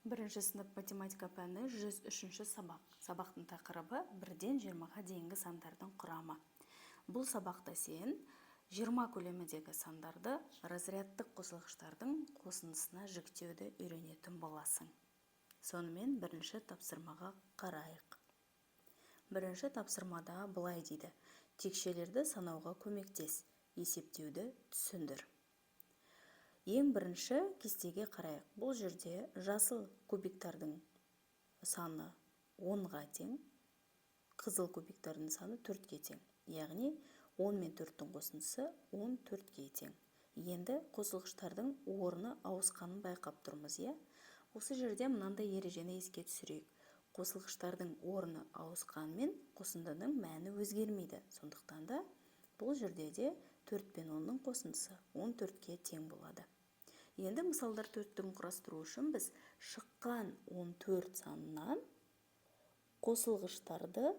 Бірінші сынып математика пәні 103-ші сабақ. Сабақтың тақырыбы 1-ден 20-ға дейінгі сандардың құрамы. Бұл сабақта сен 20 көлеміндегі сандарды разрядтық қосылғыштардың қосындысына жіктеуді үйренетін боласың. Сонымен бірінші тапсырмаға қарайық. Бірінші тапсырмада былай дейді: текшелерді санауға көмектес, есептеуді түсіндір. Ең бірінші кестеге қарайық. Бұл жерде жасыл кубиктардың саны 10-ға тең, қызыл кубиктардың саны 4-ке тең. Яғни 10 мен 4-тің қосындысы 14-ке тең. Енді қосылғыштардың орны ауысқанын байқап тұрмыз, иә? Осы жерде мынандай ережені еске түсірейік. Қосылғыштардың орны ауысқанмен қосындының мәні өзгермейді. Сондықтан да бұл жерде де 4 пен 10-ның қосындысы 14-ке тең болады. Енді мысалдар 4-түрін құрастыру үшін біз шыққан 14 санынан қосылғыштарды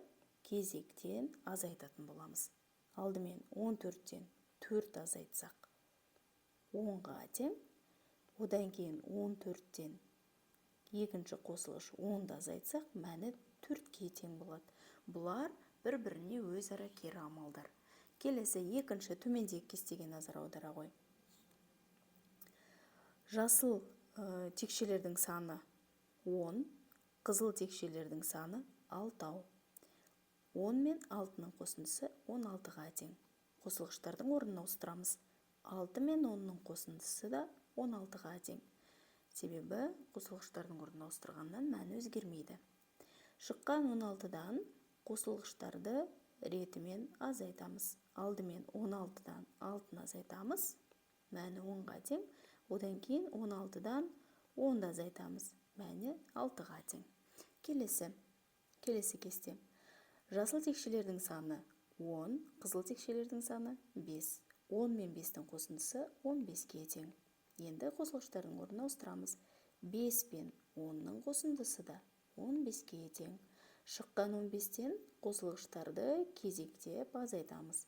кезектен азайтатын боламыз. Алдымен 14-тен 4 азайтсақ 10-ға тең, одан кейін 14-тен екінші қосылғыш 10-ды азайтсақ, мәні 4-ке тең болады. Бұлар бір-біріне өзара кері амалдар. Келесі екінші төмендегі кестеге назар аудара ғой. Жасыл текшелердің саны 10, қызыл текшелердің саны 6. 10 мен 6-ның қосындысы 16-ға тең. Қосылғыштардың орнын ауыстырамыз. 6 мен 10-ның қосындысы да 16-ға тең. Себебі қосылғыштардың орнын ауыстырғаннан мәні өзгермейді. Шыққан 16-дан қосылғыштарды ретімен азайтамыз. Алдымен 16-дан 6-ны азайтамыз, мәні 10-ға тең. Одан кейін 16-дан 10-ды азайтамыз, мәні 6-ға тең. Келесі кесте. Жасыл текшелердің саны 10, қызыл текшелердің саны 5. 10 мен 5-тің қосындысы 15-ке тең. Енді қосылғыштардың орнын ауыстырамыз. 5 пен 10-ның қосындысы да 15-ке тең. Шыққан 15-тен қосылғыштарды кезектеп азайтамыз.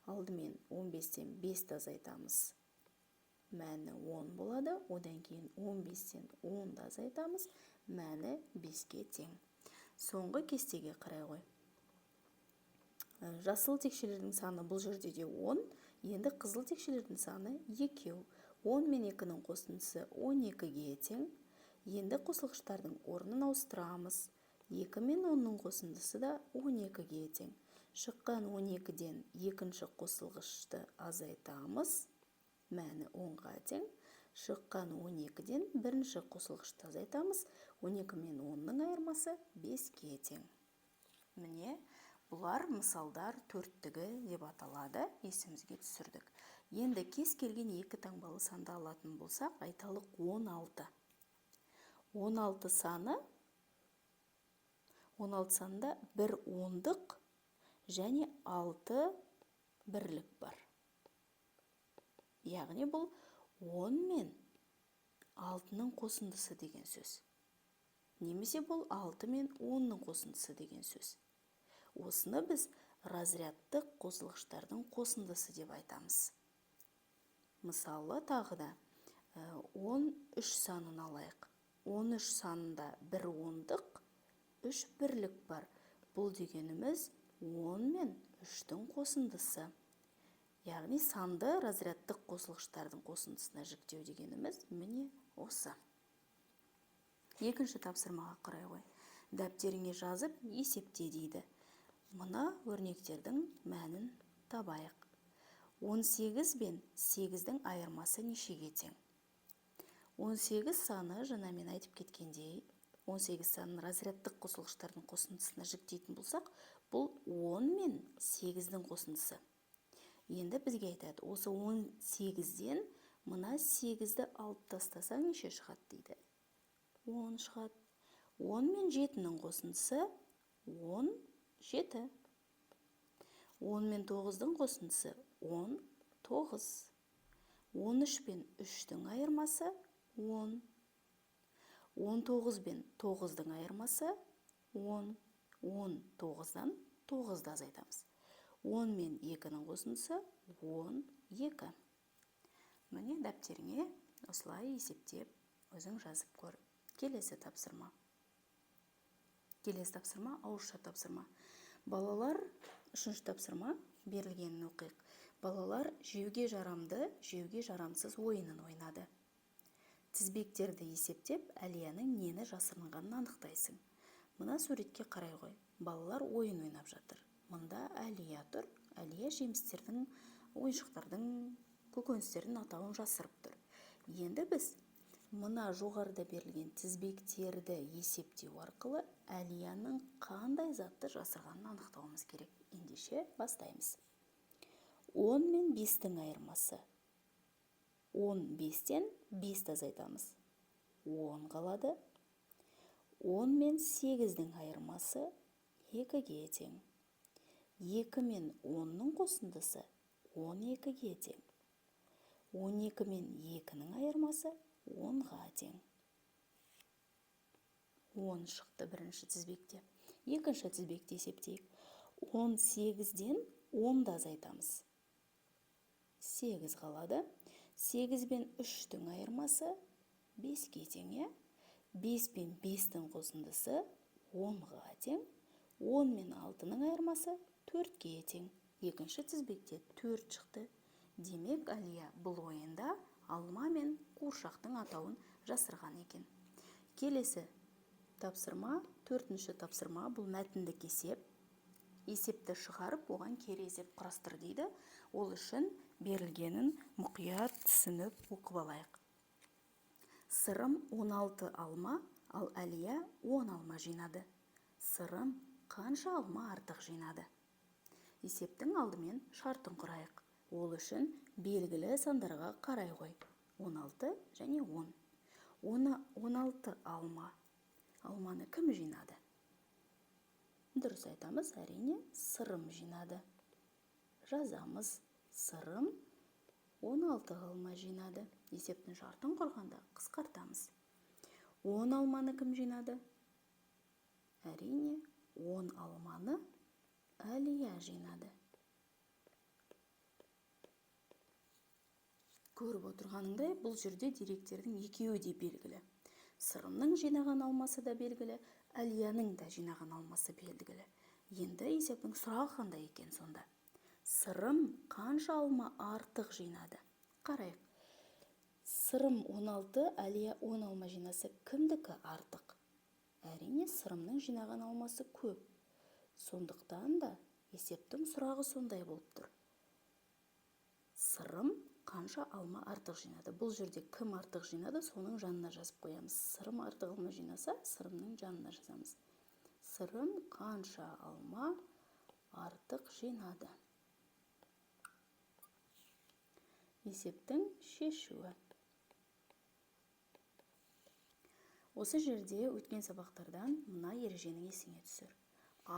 Алдымен 15-тен 5-ті азайтамыз, мәні 10 болады. Одан кейін 15-тен 10-ды азайтамыз, мәні 5-ке тең. Соңғы кестеге қарай ғой. Жасыл текшелердің саны бұл жерде де 10, енді қызыл текшелердің саны 2. 10 мен 2-ның қосындысы 12-ге тең. Енді қосылғыштардың орнын ауыстырамыз. 2 мен 10-ның қосындысы да 12-ге тең. Шыққан 12-ден екінші қосылғышты азайтамыз, мәні 10-ға тең. Шыққан 12-ден бірінші қосылғышты азайтамыз, 12 мен 10-ның айырмасы 5-ке тең. Міне, бұлар мысалдар төрттігі деп аталады, есімізге түсірдік. Енді кез келген екі таңбалы санды алатын болсақ, айталық 16. 16 санында 1 ондық және 6 бірлік бар. Яғни бұл 10 мен 6-ның қосындысы деген сөз. Немесе бұл 6 мен 10-ның қосындысы деген сөз. Осыны біз разрядтық қосылғыштардың қосындысы деп айтамыз. Мысалы, тағы да 13 санын алайық. 13 санында 1 ондық, 3 бірлік бар. Бұл дегеніміз 10 мен 3-тің қосындысы. Яғни санды разрядтық қосылғыштардың қосындысына жіктеу дегеніміз міне осы. Екінші тапсырмаға қарай ғой. Дәптеріңе жазып есепте дейді. Мына өрнектердің мәнін табайық. 18 бен 8-дің айырмасы нешеге тең? 18 саны, жаңа мен айтып кеткендей, 18 санын разрядтық қосылғыштардың қосындысына жіктейтін болсақ, бұл 10 мен 8-дің қосындысы. Енді бізге айтады, осы 18-ден мына 8-ді алып тастасаң неше шығады дейді? 10 шығады. 10 мен 7-ның қосындысы 17. 10 мен 9-дің қосындысы 19. 13 пен 3-дің айырмасы 10. 19 бен 9-дің айырмасы 10. 19-дан 9-ды азайтамыз. 10 мен 2-ның қосындысы 12. Міне дәптеріңе осылай есептеп өзің жазып көр. Келесі тапсырма. Келесі тапсырма ауызша тапсырма. Балалар, үшінші тапсырма берілгенін оқиық. Балалар жеуге жарамды, жеуге жарамсыз ойынын ойнады. Тізбектерді есептеп, Әлияның нені жасырынғанын анықтайсың. Мына суретке қарай қой. Балалар ойын ойнап жатыр. Мұнда Әлия тұр. Әлия жемістердің, ойыншықтардың, көкөністердің атауын жасырып тұр. Енді біз мына жоғарыда берілген тізбектерді есептеу арқылы Әлияның қандай затты жасырғанын анықтауымыз керек. Ендеше бастаймыз. 10 мен 5-тің айырмасы. 15-тен 5-ті азайтамыз. 10 қалады. 10 мен 8-дің айырмасы 2-ге тең. 2 мен 10-ның қосындысы 12-ге тең. 12 мен 2-ның айырмасы 10-ға тең. 10 шықты бірінші тізбекте. Екінші тізбекте есептейік. 18-ден 10-ды азайтамыз. 8 қалады. 8 бен 3-тің айырмасы 5-ге тең. 5 бен 5-тің қосындысы 10-ға тең. 10 мен 6-ның айырмасы 4-ге тең. Екінші тізбекте 4 шықты. Демек, Әлия бұл ойында алма мен қуыршақтың атауын жасырған екен. Келесі тапсырма, төртінші тапсырма, бұл мәтіндік есеп. Есепті шығарып, оған кері есеп құрастыр дейді. Ол үшін берілгенін мұқият түсініп оқып алайық. Сырым 16 алма, ал Әлия 10 алма жинады. Сырым қанша алма артық жинады? Есептің алдымен шартын құрайық. Ол үшін белгілі сандарға қарай қой. 16 және 10. 16 алма. Алманы кім жинады? Дұрыс айтамыз, әрине, сырым жинады. Жазамыз, сырым 16 алма жинады. Есептің шартын құрғанда қысқартамыз. 10 алманы кім жинады? Әрине, 10 алманы Әлия жинады. Көріп отырғаныңдай, бұл жерде деректердің екеуі де белгілі. Сырымның жинаған алмасы да белгілі, Әлияның да жинаған алмасы белгілі. Енді есептің сұрағы қандай екен сонда? Сырым қанша алма артық жинады? Қарайық. Сырым 16, Әлия 10 алма жинаса, кімдікі артық? Әрине, сырымның жинаған алмасы көп. Сондықтан да есептің сұрағы сондай болып тұр. Сырым қанша алма артық жинады? Бұл жерде кім артық жинады, соның жанына жазып қоямыз. Сырым артық алма жинаса, сырымның жанына жазамыз. Сырым қанша алма артық жинады? Есептің шешуі. Осы жерде өткен сабақтардан мына ереженің есіңе түсір.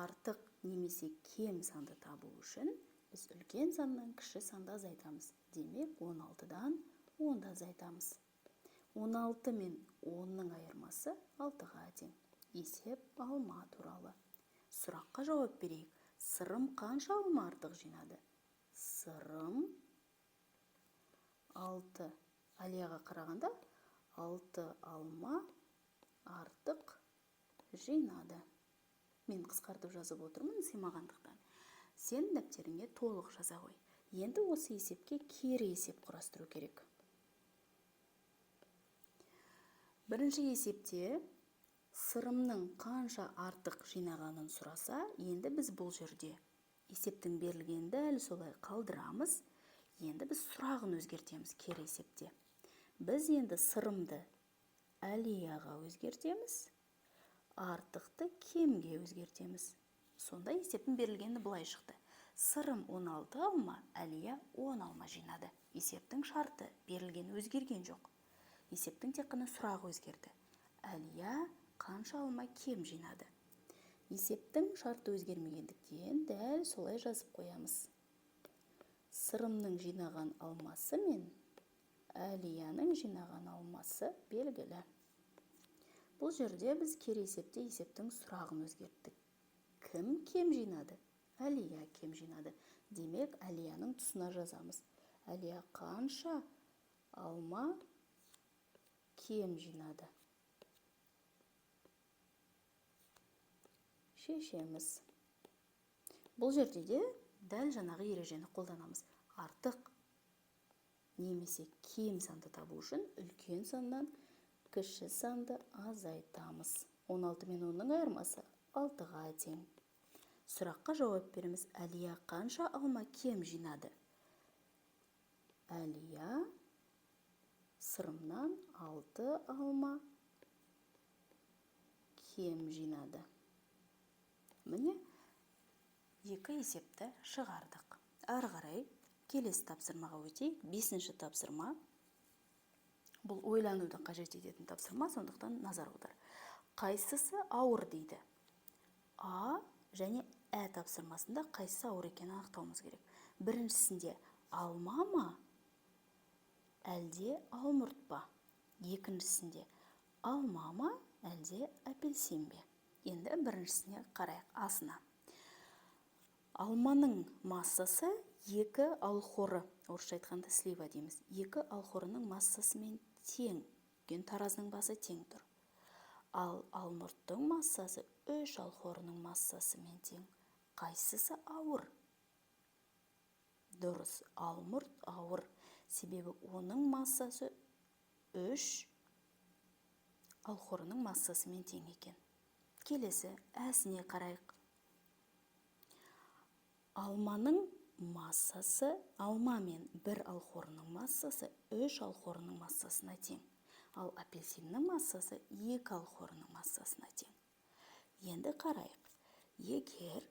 Артық немесе кем санды табу үшін біз үлкен саннан кіші санды азайтамыз. Демек, 16-дан 10-ды азайтамыз. 16 мен 10-ның айырмасы 6-ға тең. Есеп алма туралы. Сұраққа жауап берейік. Сырым қанша алма артық жинады? Сырым 6. Әлияға қарағанда 6 алма артық жинады. Мен қысқартып жазып отырмын, сыймағандықтан. Сен дәптеріңе толық жаза қой. Енді осы есепке кері есеп құрастыру керек. Бірінші есепте сырымның қанша артық жинағанын сұраса, енді біз бұл жерде есептің берілгенін дәл солай қалдырамыз. Енді біз сұрағын өзгертеміз кері есепте. Біз енді сырымды Әлияға өзгертеміз, артықты кемге өзгертеміз. Сонда есептің берілгені былай шықты. Сырым 16 алма, Әлия 10 алма жинады. Есептің шарты берілгені өзгерген жоқ. Есептің тек қана сұрағы өзгерді. Әлия қанша алма кем жинады? Есептің шарты өзгермегендіктен дәл солай жазып қоямыз. Сырымның жинаған алмасы мен Әлияның жинаған алмасы белгілі. Бұл жерде біз кері есепте есептің сұрағын өзгерттік. Кім кем жинады? Әлия кем жинады. Демек, Әлияның тұсына жазамыз. Әлия қанша алма кем жинады? шешеміз. Бұл жерде де дәл жаңағы ережені қолданамыз. Артық немесе кем санды табу үшін үлкен саннан кіші санды азайтамыз. 16 мен 10-ның айырмасы 6-ға тең. Сұраққа жауап береміз. Әлия қанша алма кем жинады? Әлия сырымнан 6 алма кем жинады. Міне, екі есепті шығардық. Ары қарай келесі тапсырмаға өтейік. 5-ші тапсырма. Бұл ойлануды қажет ететін тапсырма, сондықтан назар аудар. Қайсысы ауыр дейді? А және Ә тапсырмасында қайсысы ауыр екенін анықтауымыз керек. Біріншісінде алма ма, әлде алмұрт па? Екіншісінде алма ма, әлде апельсин бе? Енді біріншісіне қарайық, асына. Алманың массасы 2 алхоры, орысша айтқанда слива дейміз. 2 алхорының массасымен тең. Таразының басы тең тұр. Ал алмұрттың массасы 3 алхорының массасымен тең. Қайсысы ауыр? Дұрыс, алмұрт ауыр. Себебі оның массасы 3 алхорының массасымен тең екен. Келесі әсіне қарайық. Алманың массасы, алма мен 1 алхорының массасы 3 алхорының массасына тең. Ал апельсиннің массасы 2 алхорының массасына тең. Енді қарайық. Егер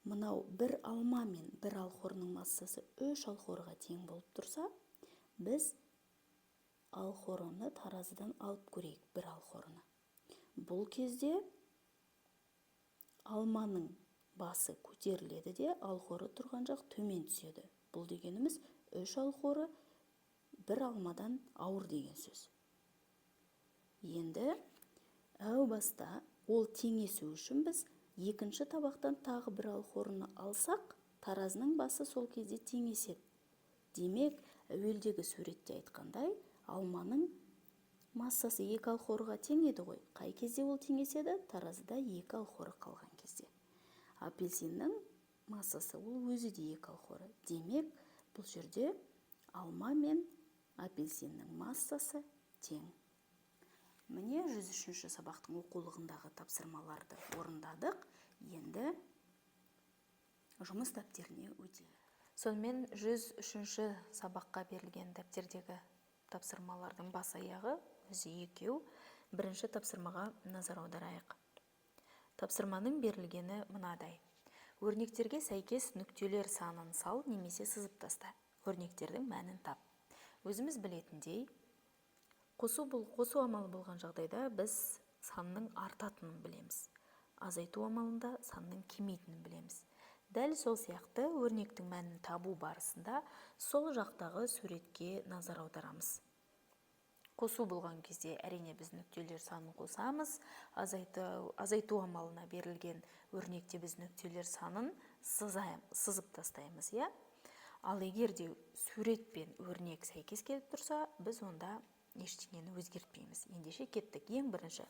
мынау 1 алма мен 1 алхорының массасы 3 алхорға тең болып тұрса, біз алхорыны таразыдан алып көрейік, 1 алхорыны. Бұл кезде алманың басы көтеріледі де, алхоры тұрған жақ төмен түседі. Бұл дегеніміз 3 алхоры 1 алмадан ауыр деген сөз. Енді әу баста ол теңесу үшін біз екінші табақтан тағы 1 алхорыны алсақ, таразының басы сол кезде теңеседі. Демек, әуелдегі суретте айтқандай, алманың массасы 2 алхорыға тең еді ғой. Қай кезде ол теңеседі? Таразыда 2 алхоры қалған кезде. Апельсиннің массасы ол өзі де 2 алхоры. Демек, бұл жерде алма мен апельсиннің массасы тең. Міне 103-ші сабақтың оқулығындағы тапсырмаларды орындадық. Енді жұмыс дәптеріне өтейік. Сонымен 103-ші сабаққа берілген дәптердегі тапсырмалардың бас аяғы өзі екеу. Бірінші тапсырмаға назар аударайық. Тапсырманың берілгені мынадай. Өрнектерге сәйкес нүктелер санын сал немесе сызып таста. Өрнектердің мәнін тап. Өзіміз білетіндей, қосу амалы болған жағдайда біз санның артатынын білеміз. Азайту амалында санның кемейтінін білеміз. Дәл сол сияқты өрнектің мәнін табу барысында сол жақтағы суретке назар аударамыз. Қосу болған кезде әрине біз нүктелер санын қосамыз. Азайту амалына берілген өрнекте біз нүктелер санын сызып тастаймыз. Ал егер де сурет пен өрнек сәйкес келіп тұрса, біз онда ештеңені өзгертпейміз. Ендеше кеттік. Ең бірінші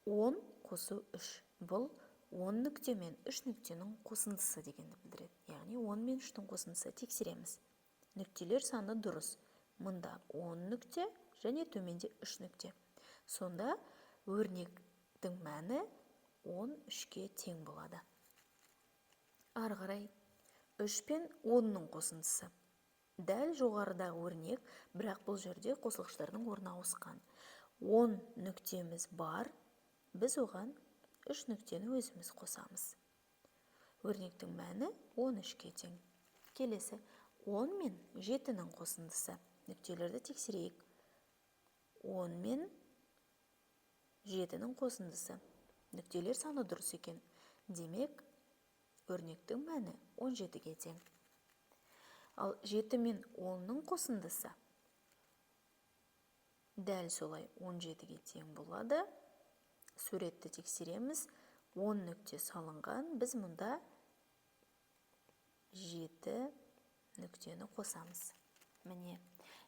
10 қосу 3. Бұл 10 нүкте мен 3 нүктенің қосындысы дегенді білдіреді. Яғни 10 мен 3-тің қосындысы тексереміз. Нүктелер саны дұрыс. Мұнда 10 нүкте және төменде 3 нүкте. Сонда өрнектің мәні 13-ке тең болады. Ары қарай 3 пен 10-ның қосындысы. Дәл жоғарыдағы өрнек, бірақ бұл жерде қосылғыштардың орны ауысқан. 10 нүктеміз бар, біз оған 3 нүктені өзіміз қосамыз. Өрнектің мәні 13-ке тең. Келесі 10 мен 7-ның қосындысы. Нүктелерді тексерейік. 10 мен 7-ның қосындысы. Нүктелер саны дұрыс екен. Демек, өрнектің мәні 17-ге тең. Ал 7 мен 10-ның қосындысы дәл солай 17-ге тең болады. Суретті тексереміз. 10 нүкте салынған. Біз мұнда 7 нүктені қосамыз. Міне,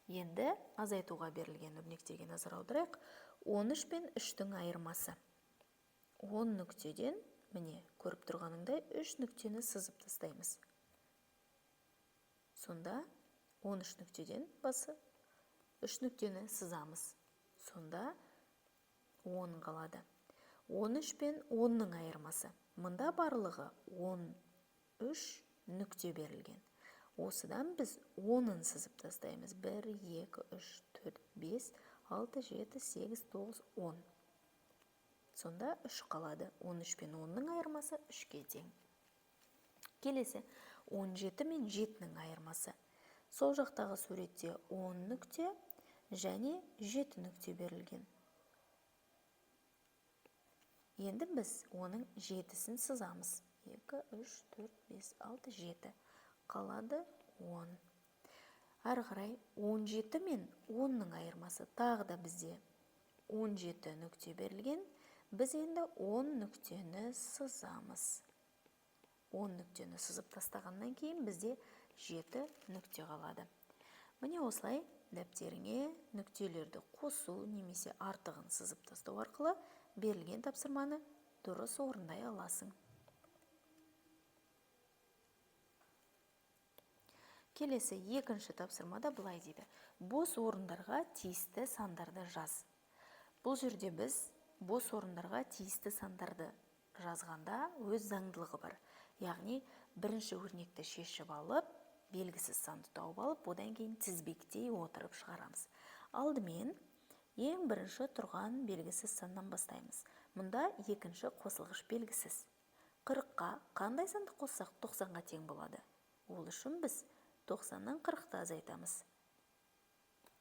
енді азайтуға берілген өрнектерге назар аударайық. 13 пен 3-тің айырмасы. 10 нүктеден, міне, көріп тұрғаныңдай 3 нүктені сызып тастаймыз. Сонда 13 нүктеден басы 3 нүктені сызамыз. Сонда 10 қалады. 13 пен 10-ның айырмасы. Мұнда барлығы 13 нүкте берілген. Осыдан біз 10-ын сызып тастаймыз. 1, 2, 3, 4, 5, 6, 7, 8, 9, 10. Сонда 3 қалады. 13 пен 10-ның айырмасы 3-ке тең. Келесі 17 мен 7-ның айырмасы. Сол жақтағы суретте 10 нүкте және 7 нүкте берілген. Енді біз оның 7-сін сызамыз. 2, 3, 4, 5, 6, 7. Қалады 10. Әрі қарай 17 мен 10-ның айырмасы. Тағы да бізде 17 нүкте берілген. Біз енді 10 нүктені сызамыз. 10 нүктені сызып тастағаннан кейін бізде 7 нүкте қалады. Міне осылай дәптеріңе нүктелерді қосу немесе артығын сызып тастау арқылы берілген тапсырманы дұрыс орындай аласың. Келесі екінші тапсырмада былай дейді. Бос орындарға тиісті сандарды жаз. Бұл жерде біз бос орындарға тиісті сандарды жазғанда өз заңдылығы бар. Яғни бірінші өрнекті шешіп алып, белгісіз санды тауып алып, одан кейін тізбектей отырып шығарамыз. Алдымен ең бірінші тұрған белгісіз саннан бастаймыз. Мұнда екінші қосылғыш белгісіз. 40-қа қандай санды қоссақ 90-ға тең болады? Ол үшін біз 90-нан 40-ты азайтамыз.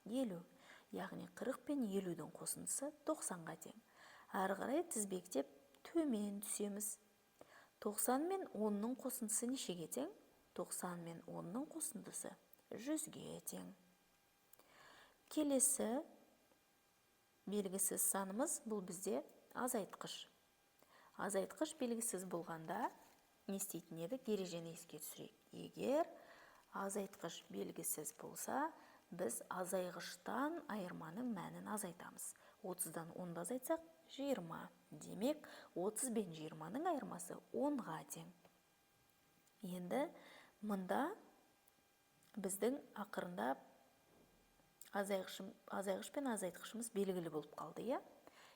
50. Яғни 40 пен 50-дің қосындысы 90-ға тең. Әрі қарай тізбектеп төмен түсеміз. 90 мен 10-ның қосындысы нешеге тең? 90 мен 10-ның қосындысы 100-ге тең. Келесі белгісіз санымыз бұл бізде азайтқыш. Азайтқыш белгісіз болғанда не істейтін едік? Ережені еске түсірейік. Егер азайтқыш белгісіз болса, біз азайғыштан айырманың мәнін азайтамыз. 30-дан 10-ды азайтсақ 20. Демек, 30 бен 20-ның айырмасы 10-ға тең. Енді мұнда біздің ақырында азайғыш пен азайтқышымыз белгілі болып қалды, иә?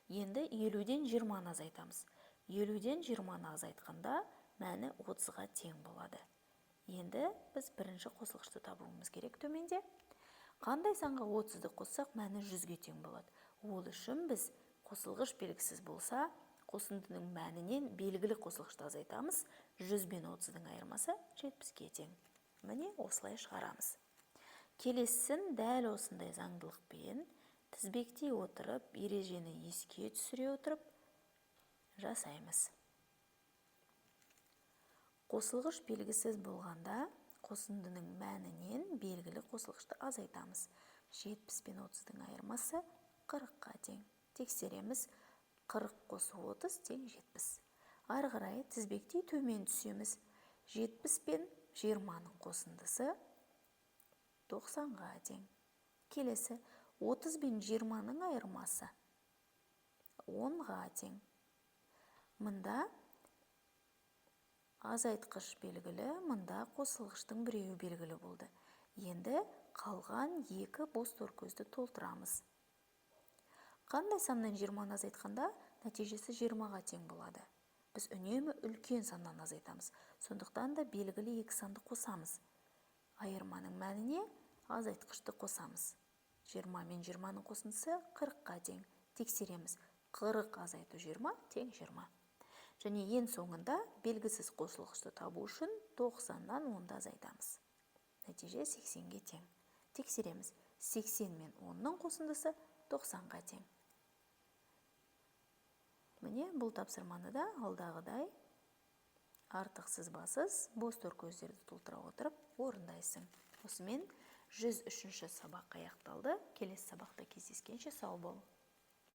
Енді 50-ден 20-ны азайтамыз. 50-ден 20-ны азайтқанда мәні 30-ға тең болады. Енді біз бірінші қосылғышты табуымыз керек төменде. Қандай санға 30-ды қоссақ мәні 100-ге тең болады? Ол үшін біз қосылғыш белгісіз болса, қосындының мәнінен белгілі қосылғышты азайтамыз. 100 бен 30-дың айырмасы 70-ге тең. Міне осылай шығарамыз. Келесін дәл осындай заңдылықпен тізбектей отырып, ережені еске түсіре отырып жасаймыз. Қосылғыш белгісіз болғанда, қосындының мәнінен белгілі қосылғышты азайтамыз. 70 пен 30-дың айырмасы 40-қа тең. Тексереміз. 40 қосу 30 тең 70. Ары қарай тізбектей төмен түсеміз. 70 пен 20-ның қосындысы 90-ға тең. Келесі 30 бен 20-ның айырмасы 10-ға тең. Мұнда азайтқыш белгілі, мұнда қосылғыштың біреуі белгілі болды. Енді қалған екі бос торкөзді толтырамыз. Қандай саннан 20-ны азайтқанда нәтижесі 20-ға тең болады? Біз үнемі үлкен саннан азайтамыз. Сондықтан да белгілі екі санды қосамыз. Айырманың мәніне азайтқышты қосамыз. 20 мен 20-ның қосындысы 40-қа тең. Тексереміз. 40 азайту 20 тең 20. Және ең соңында белгісіз қосылғышты табу үшін 90-нан 10-ды азайтамыз. Нәтиже 80-ге тең. Тексереміз. 80 мен 10-ның қосындысы 90-ға тең. Міне бұл тапсырманы да алдағыдай артықсыз басыз бос торкөздерді толтыра отырып орындайсың. Осымен 103-ші сабақ аяқталды. Келесі сабақта кездескенше сау бол.